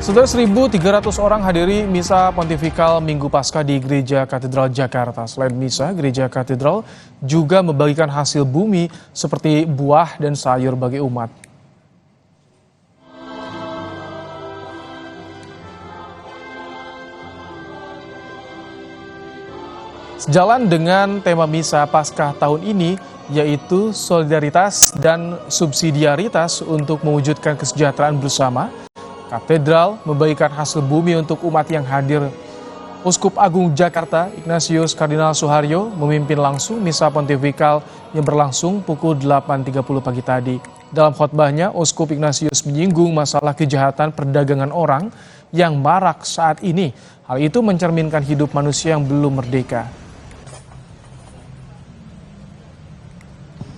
Sudah 1.300 orang hadiri Misa Pontifikal Minggu Paskah di Gereja Katedral Jakarta. Selain Misa, Gereja Katedral juga membagikan hasil bumi seperti buah dan sayur bagi umat. Sejalan dengan tema Misa Paskah tahun ini, yaitu solidaritas dan subsidiaritas untuk mewujudkan kesejahteraan bersama, Katedral membagikan hasil bumi untuk umat yang hadir. Uskup Agung Jakarta, Ignatius Kardinal Suharyo, memimpin langsung Misa Pontifikal yang berlangsung pukul 8.30 pagi tadi. Dalam khotbahnya, Uskup Ignatius menyinggung masalah kejahatan perdagangan orang yang marak saat ini. Hal itu mencerminkan hidup manusia yang belum merdeka.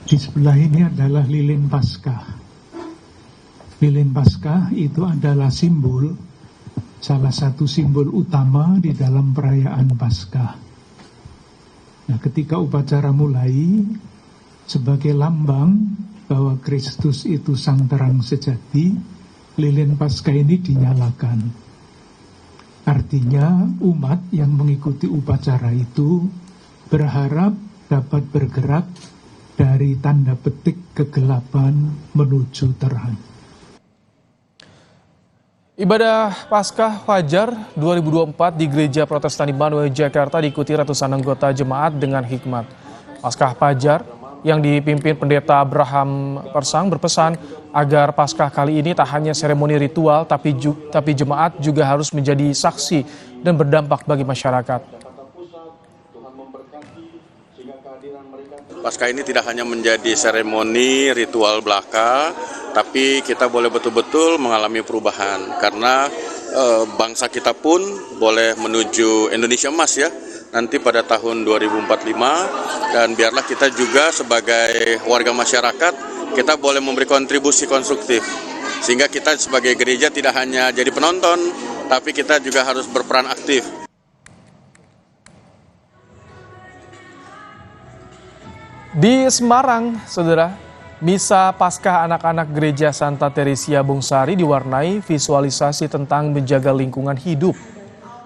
Di sebelah ini adalah lilin Paskah. Lilin Paskah itu adalah salah satu simbol utama di dalam perayaan Paskah. Nah, ketika upacara mulai, sebagai lambang bahwa Kristus itu sang terang sejati, lilin Paskah ini dinyalakan. Artinya umat yang mengikuti upacara itu berharap dapat bergerak dari tanda petik kegelapan menuju terang. Ibadah Paskah Fajar 2024 di Gereja Protestan Immanuel Jakarta diikuti ratusan anggota jemaat dengan hikmat. Paskah Fajar yang dipimpin Pendeta Abraham Persang berpesan agar Paskah kali ini tak hanya seremoni ritual tapi jemaat juga harus menjadi saksi dan berdampak bagi masyarakat. Paskah ini tidak hanya menjadi seremoni ritual belaka, tapi kita boleh betul-betul mengalami perubahan karena bangsa kita pun boleh menuju Indonesia emas ya nanti pada tahun 2045, dan biarlah kita juga sebagai warga masyarakat kita boleh memberi kontribusi konstruktif sehingga kita sebagai gereja tidak hanya jadi penonton tapi kita juga harus berperan aktif. Di Semarang, saudara, Misa Paskah anak-anak Gereja Santa Teresia Bungsari diwarnai visualisasi tentang menjaga lingkungan hidup.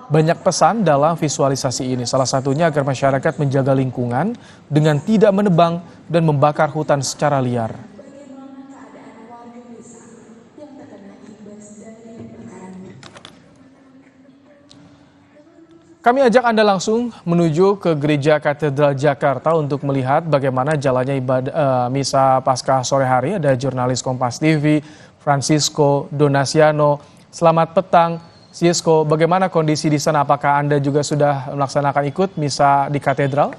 Banyak pesan dalam visualisasi ini, salah satunya agar masyarakat menjaga lingkungan dengan tidak menebang dan membakar hutan secara liar. Kami ajak Anda langsung menuju ke Gereja Katedral Jakarta untuk melihat bagaimana jalannya ibadah Misa Paskah sore hari. Ada jurnalis Kompas TV, Francisco Donasiano. Selamat petang, Cisco. Bagaimana kondisi di sana? Apakah Anda juga sudah melaksanakan ikut Misa di Katedral?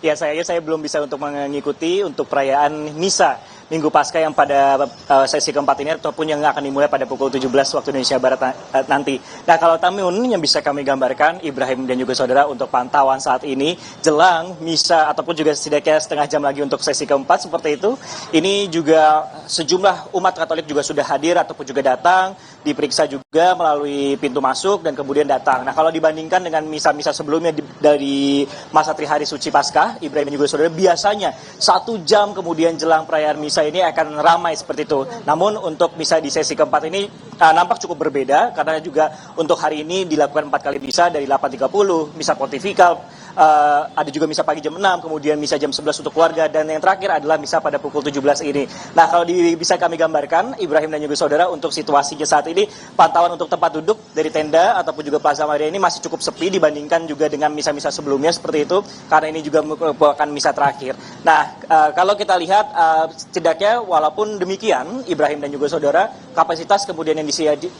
Ya, saya belum bisa untuk mengikuti untuk perayaan Misa Minggu Paskah yang pada sesi keempat ini ataupun yang akan dimulai pada pukul 17 waktu Indonesia Barat nanti. Nah, kalau tamun yang bisa kami gambarkan, Ibrahim dan juga saudara, untuk pantauan saat ini jelang Misa ataupun juga setidaknya setengah jam lagi untuk sesi keempat seperti itu. Ini juga sejumlah umat Katolik juga sudah hadir ataupun juga datang, diperiksa juga melalui pintu masuk dan kemudian datang. Nah, kalau dibandingkan dengan misa-misa sebelumnya dari masa Trihari Suci Paskah, Ibrahim dan juga saudara, biasanya 1 jam kemudian jelang perayaan Misa ini akan ramai seperti itu. Namun untuk misa di sesi keempat ini nampak cukup berbeda karena juga untuk hari ini dilakukan 4 kali misa dari 8.30, Misa Pontifikal, ada juga misa pagi jam 6, kemudian misa jam 11 untuk keluarga, dan yang terakhir adalah misa pada pukul 17 ini. Nah, kalau bisa kami gambarkan, Ibrahim dan juga saudara, untuk situasinya saat ini, pantauan untuk tempat duduk dari tenda ataupun juga Plaza Maria ini masih cukup sepi dibandingkan juga dengan misa-misa sebelumnya seperti itu, karena ini juga merupakan misa terakhir. Nah, kalau kita lihat setidaknya walaupun demikian, Ibrahim dan juga saudara, kapasitas kemudian yang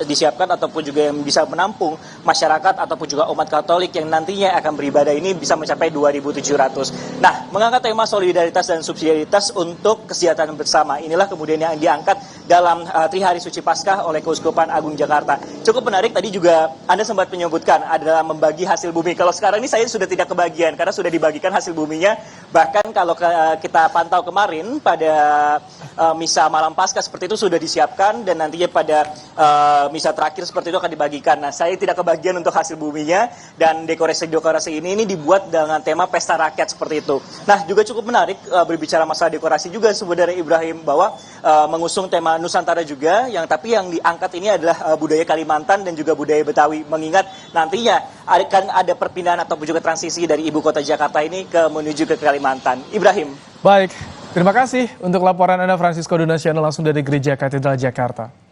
disiapkan ataupun juga yang bisa menampung masyarakat ataupun juga umat Katolik yang nantinya akan beribadah ini bisa mencapai 2.700. Nah, mengangkat tema solidaritas dan subsidiaritas untuk kesejahteraan bersama, inilah kemudian yang diangkat dalam Trihari Suci Paskah oleh Keuskupan Agung Jakarta. Cukup menarik, tadi juga Anda sempat menyebutkan adalah membagi hasil bumi. Kalau sekarang ini saya sudah tidak kebagian karena sudah dibagikan hasil buminya. Bahkan kalau kita pantau kemarin pada misa malam Paskah seperti itu sudah disiapkan, dan nantinya pada misa terakhir seperti itu akan dibagikan. Nah, saya tidak kebagian untuk hasil buminya, dan dekorasi ini dibuat dibuat dengan tema pesta rakyat seperti itu. Nah, juga cukup menarik berbicara masalah dekorasi juga sebenarnya Ibrahim, bahwa mengusung tema Nusantara juga, tapi yang diangkat ini adalah budaya Kalimantan dan juga budaya Betawi, mengingat nantinya akan ada perpindahan ataupun juga transisi dari ibu kota Jakarta ini menuju ke Kalimantan. Ibrahim. Baik, terima kasih untuk laporan Anda Francisco Donaciano langsung dari Gereja Katedral Jakarta.